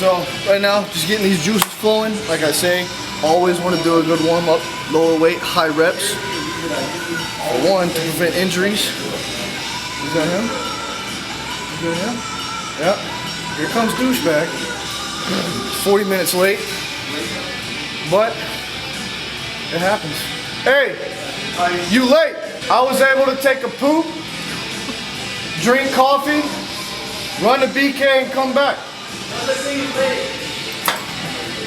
So right now, just getting these juices flowing. Like I say, always want to do a good warm up, lower weight, high reps. For one, to prevent injuries. Is that him? Is that him? Yep. Here comes douchebag. 40 minutes late, but it happens. Hey, you late? I was able to take a poop, drink coffee, run to BK, and come back.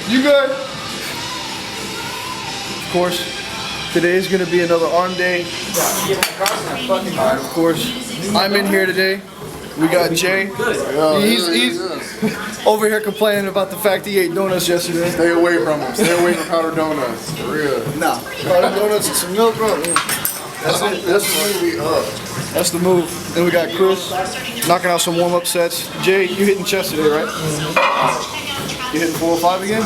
You good? Of course, today is going to be another arm day. Alright, of course, I'm in here today. We got Jay. He's over here complaining about the fact he ate donuts yesterday. Stay away from them. Stay away from powdered donuts. For real. Nah, powdered donuts and some milk, bro. That's it. That's the move. Then we got Chris knocking out some warm-up sets. Jay, you hitting chest today, right? You hitting 405 again?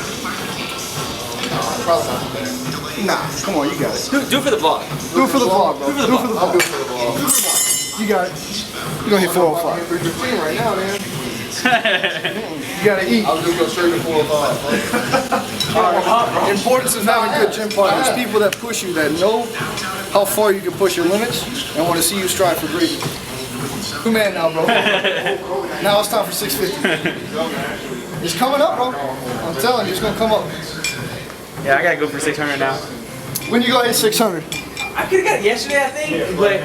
Probably not today. Nah, come on, you got it. Do it for the vlog. Do it for the vlog, bro. Do it for the vlog. I'll do it for the vlog. You got it. You're gonna hit 405. 315 right now, man. You gotta eat. I'll just go straight to 405. Importance of having good gym partners. People that push you, that know how far you can push your limits, and want to see you strive for greatness. Two man now, bro. Now it's time for 650. It's coming up, bro. I'm telling you, it's gonna come up. Yeah, I gotta go for 600 now. When you go hit 600? I could've got it yesterday, I think, but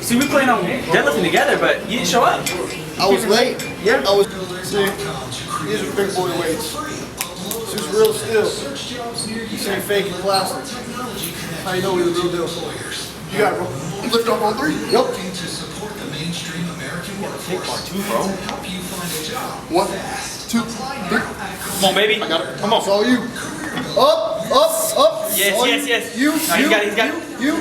see, we playing on deadlifting together, but you didn't show up. I was late. Yeah. I was. See, these are big boy weights. This is real still. This ain't fake and plastic. How you know we're the real deal? You got it, bro. Lift up on 3. Yep. Take part 2, bro. 1, 2, 3. Come on, baby. I got it. Come on. It's all you. Up, up, up. Yes, all yes, yes. You, no, he's got it, he's got it. You.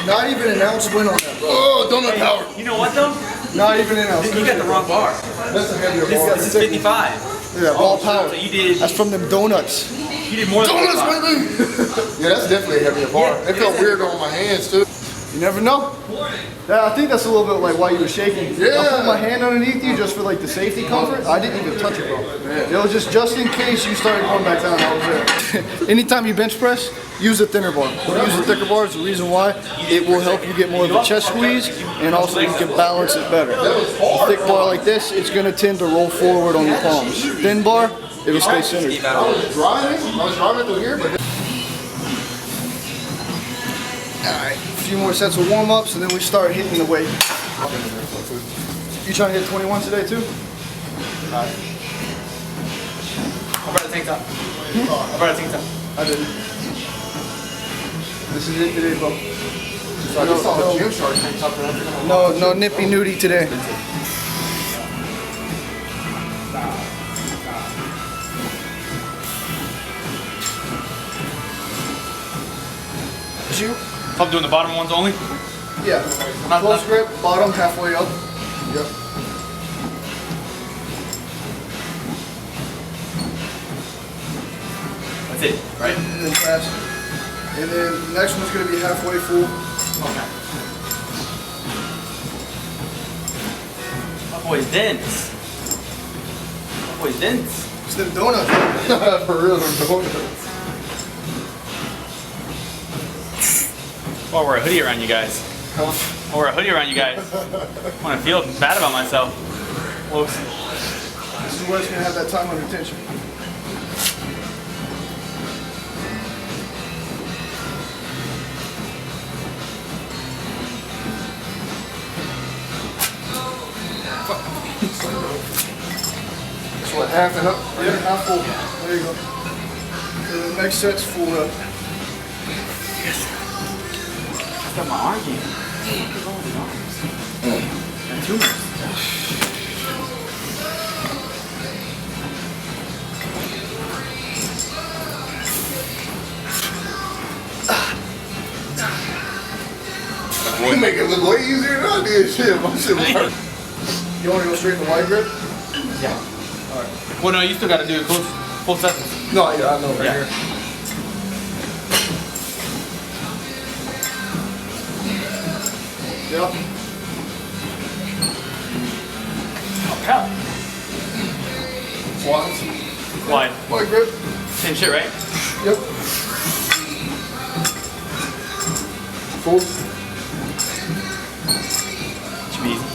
Not even an ounce win on that, bro. Oh, donut power. You know what, though? Not even an ounce. You got the wrong bar. That's a heavier bar. This is 55. Yeah, ball power. So you did. That's from them donuts. You did more than Donuts, 55. baby. Yeah, that's definitely a heavier bar. Yeah, It felt weird on my hands, too. You never know. Yeah, I think that's a little bit like why you were shaking. Yeah. I put my hand underneath you just for like the safety comfort. I didn't even touch it, bro. It was just in case you started going back down. I was there. Anytime you bench press, use a thinner bar. Don't use the thicker bars. The reason why, it will help you get more of a chest squeeze, and also you can balance it better. A thick bar like this, it's gonna tend to roll forward on your palms. Thin bar, it'll stay centered. I was driving through here, but... Alright, a few more sets of warm-ups and then we start hitting the weight. You trying to hit 21 today too? I brought the tank top. I brought the tank top. I didn't. This is it today, bro. So I just saw a gym shark tank top there. No nippy nudie today. You? I'm doing the bottom ones only. Yeah. Close grip, bottom, halfway up. Yep. That's it, right? And then fast. And then the next one's gonna be halfway full. Okay. My boy's dense. My boy's dense. It's them donuts. For real, them donuts. I'll wear a hoodie around you guys. I'll wear a hoodie around you guys. I want to feel bad about myself. Whoops. This is where it's gonna have that time under tension. So half and up. Yeah, half full. There you go. So the next set's full up. Got my arm game. Look at all the arms. And tumors. You make it look way easier than I did. Shit, my shit was hurt. You want to go straight in the wide grip? Yeah. Alright. Well, no, you still got to do full sessions. No, yeah, I know right Yeah. here. Yeah. How? Squats. Wide. Wide grip. Same shit, right? Yep. Full. Should be easy.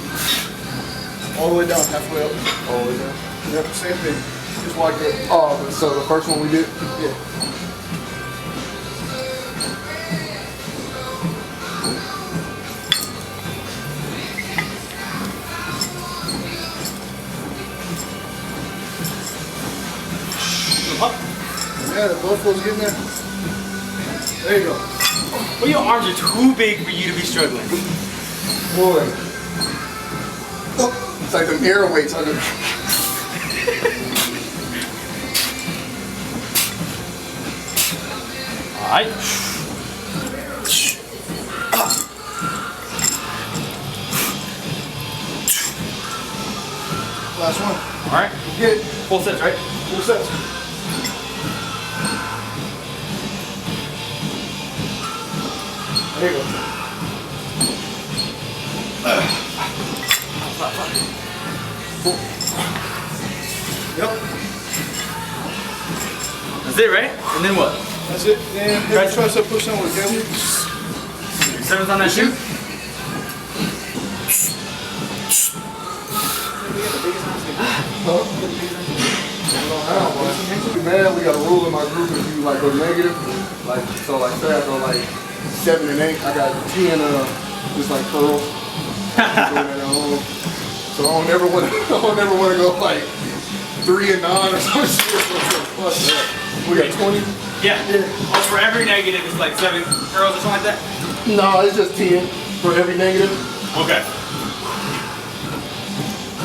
All the way down, halfway up. All the way down. Yep, same thing. Just wide grip. Oh, so the first one we did? Yeah. Up. Yeah, the blood flow's getting there. There you go. Well, your arms are too big for you to be struggling. Boy. Oh, it's like them air weights under. Alright. Last one. Alright. Get it. Full sets, right? Full sets. There you go. Full. Yep. That's it, right? And then what? That's it. Then hit the tricep push on with cable. 7's on that shoe? Man, we got a rule in my group if you like go negative, like so like say I go like 7 and 8, I got 10 just like curls. Doing that at home. So I don't ever want to go like 3 and 9 or some shit. Fuck that. We got 20. Yeah. Oh, for every negative, it's like 7 curls or something like that? No, it's just 10 for every negative. Okay.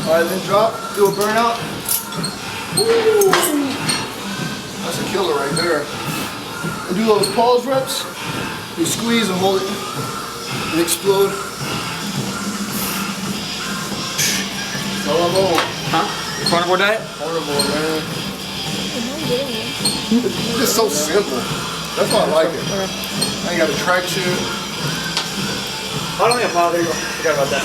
Alright, then drop, do a burnout. Ooh, that's a killer right there. And do those pause reps. You squeeze and hold it and explode. So I'm on. Huh? Carnivore diet? Carnivore, man. It's just so simple. That's why I like it. I ain't got to track shit. I don't think I'm there you go. Forgot about that.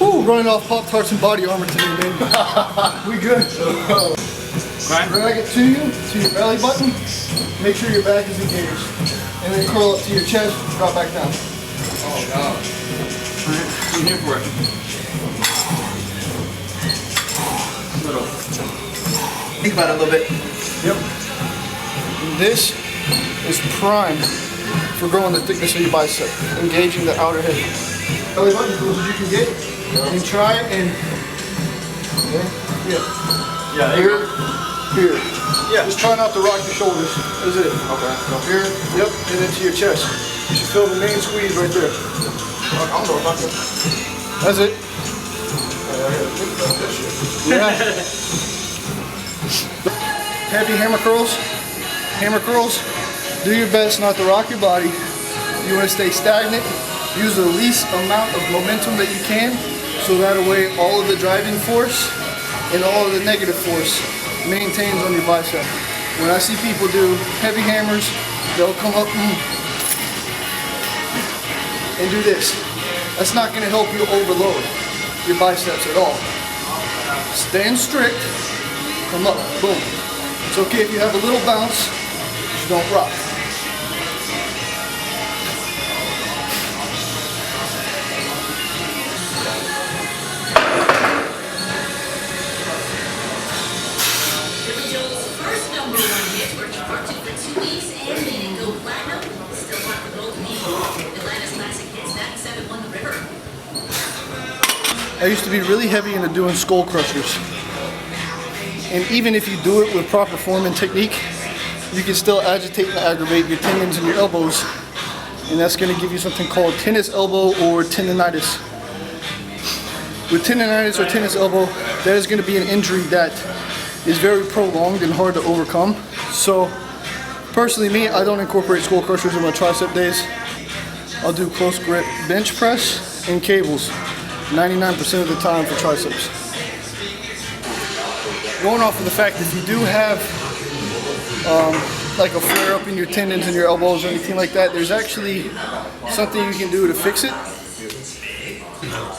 Woo, running off Pop Tarts and body armor today, man. We good. Right? When I get to you, to your belly button, make sure your back is engaged. And then curl up to your chest, drop back down. Oh, God. I'm here for it. Little. Think about it a little bit. Yep. And this is prime for growing the thickness of your bicep, engaging the outer head. Belly button as close as you can get. And try it and Yeah, here, here. Yeah. Just try not to rock your shoulders. That's it. Okay. So here, yep, and then to your chest. You should feel the main squeeze right there. I don't know if I can. That's it. I gotta think about that shit. Yeah. Heavy hammer curls. Hammer curls. Do your best not to rock your body. You want to stay stagnant. Use the least amount of momentum that you can, so that way all of the driving force and all of the negative force maintains on your bicep. When I see people do heavy hammers, they'll come up and do this. That's not going to help you overload your biceps at all. Stand strict, come up, boom. It's okay if you have a little bounce, just don't rock. I used to be really heavy into doing skull crushers. And even if you do it with proper form and technique, you can still agitate and aggravate your tendons and your elbows. And that's going to give you something called tennis elbow or tendonitis. With tendonitis or tennis elbow, that is going to be an injury that is very prolonged and hard to overcome. So personally me, I don't incorporate skull crushers in my tricep days. I'll do close grip bench press and cables 99% of the time for triceps. Going off of the fact that if you do have like a flare up in your tendons and your elbows or anything like that, there's actually something you can do to fix it.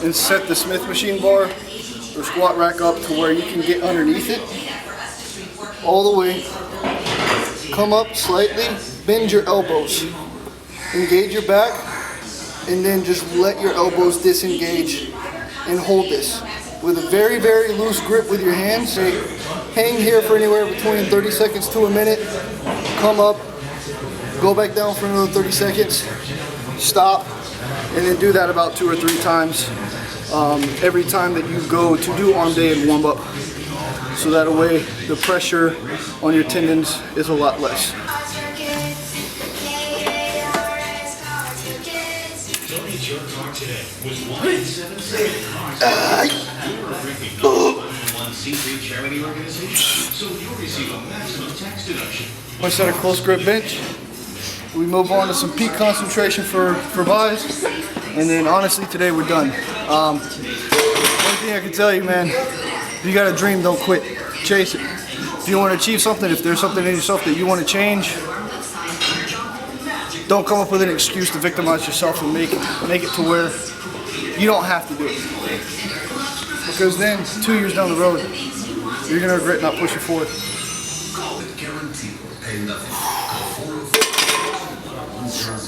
And set the Smith machine bar or squat rack up to where you can get underneath it all the way. Come up slightly, bend your elbows, engage your back, and then just let your elbows disengage and hold this with a very, very loose grip with your hands. So hang here for anywhere between 30 seconds to a minute, come up, go back down for another 30 seconds, stop, and then do that about 2 or 3 times every time that you go to do arm day and warm up. So that way the pressure on your tendons is a lot less. One set of close grip bench. We move on to some peak concentration for buys, and then honestly today we're done. One thing I can tell you, man, if you got a dream, don't quit. Chase it. If you want to achieve something, if there's something in yourself that you want to change, don't come up with an excuse to victimize yourself and make it to where you don't have to do it. Because then, 2 years down the road, you're going to regret not pushing forward.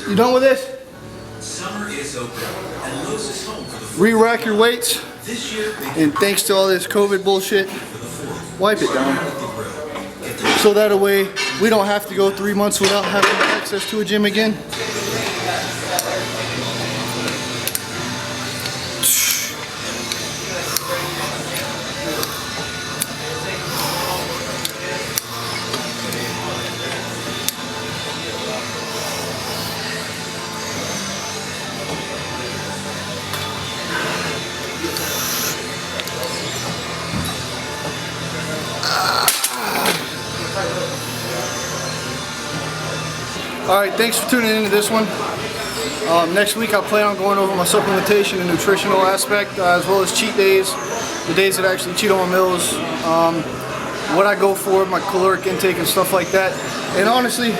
You done with this? Re-rack your weights, and thanks to all this COVID bullshit, wipe it down. So that way, we don't have to go 3 months without having access to a gym again. Alright, thanks for tuning into this one. Next week I plan on going over my supplementation and nutritional aspect, as well as cheat days, the days that I actually cheat on my meals, what I go for, my caloric intake and stuff like that. And honestly,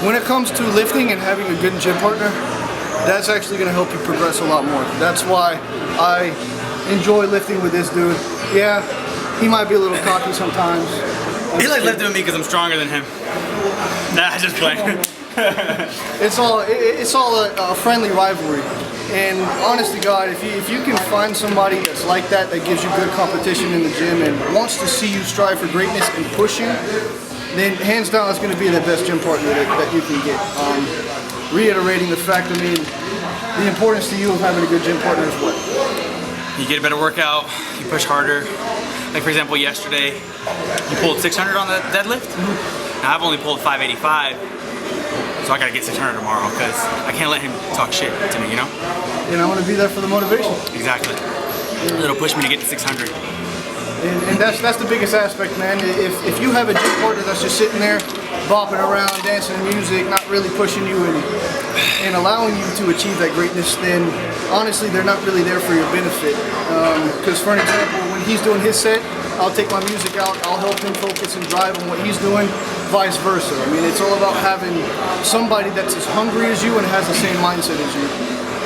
when it comes to lifting and having a good gym partner, that's actually going to help you progress a lot more. That's why I enjoy lifting with this dude. Yeah, he might be a little cocky sometimes. He likes lifting with me because I'm stronger than him. Nah, I just play. It's all a friendly rivalry. And honest to God, if you can find somebody that's like that gives you good competition in the gym and wants to see you strive for greatness and push you, then hands down it's going to be the best gym partner that you can get. Reiterating the fact, I mean, the importance to you of having a good gym partner is what? You get a better workout, you push harder. Like for example, yesterday, you pulled 600 on the deadlift. Now I've only pulled 585, so I gotta get 600 tomorrow because I can't let him talk shit to me, you know? And I want to be there for the motivation. Exactly. It'll push me to get to 600. And that's the biggest aspect, man. If you have a gym partner that's just sitting there, bopping around, dancing to music, not really pushing you and allowing you to achieve that greatness, then honestly, they're not really there for your benefit. Because for an example, when he's doing his set, I'll take my music out, I'll help him focus and drive on what he's doing, vice versa. I mean, it's all about having somebody that's as hungry as you and has the same mindset as you.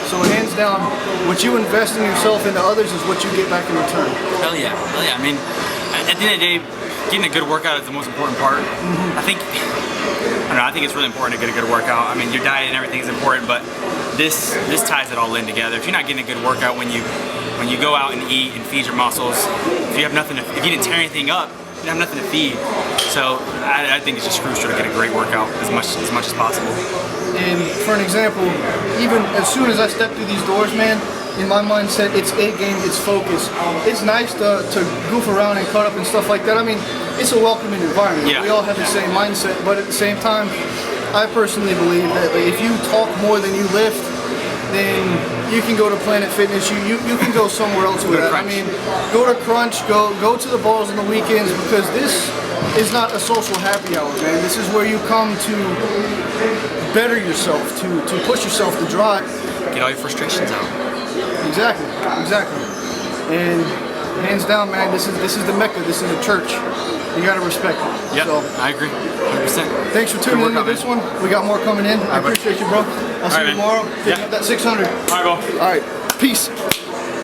So hands down, what you invest in yourself and to others is what you get back in return. Hell yeah, hell yeah. I mean, at the end of the day, getting a good workout is the most important part. I think it's really important to get a good workout. I mean, your diet and everything is important, but this ties it all in together. If you're not getting a good workout when you go out and eat and feed your muscles, if you didn't tear anything up, you have nothing to feed. So I think it's just crucial to get a great workout as much as possible. And for an example, even as soon as I step through these doors, man, in my mindset, it's a game, it's focus. It's nice to goof around and cut up and stuff like that. I mean, it's a welcoming environment. Yeah. We all have the same mindset, but at the same time, I personally believe that if you talk more than you lift, then you can go to Planet Fitness. You can go somewhere else with that. I mean, go to Crunch, go to the bars on the weekends, because this is not a social happy hour, man. This is where you come to better yourself, to push yourself to drive. Get all your frustrations out. Exactly. And hands down, man, this is the Mecca. This is a church. you gotta respect it. Yeah, So, I agree. 100%. thanks for tuning in to this one. We got more coming in. I appreciate you, bro. I'll see you man. tomorrow. Picking Yeah. up that 600. All right, bro. All right. Peace.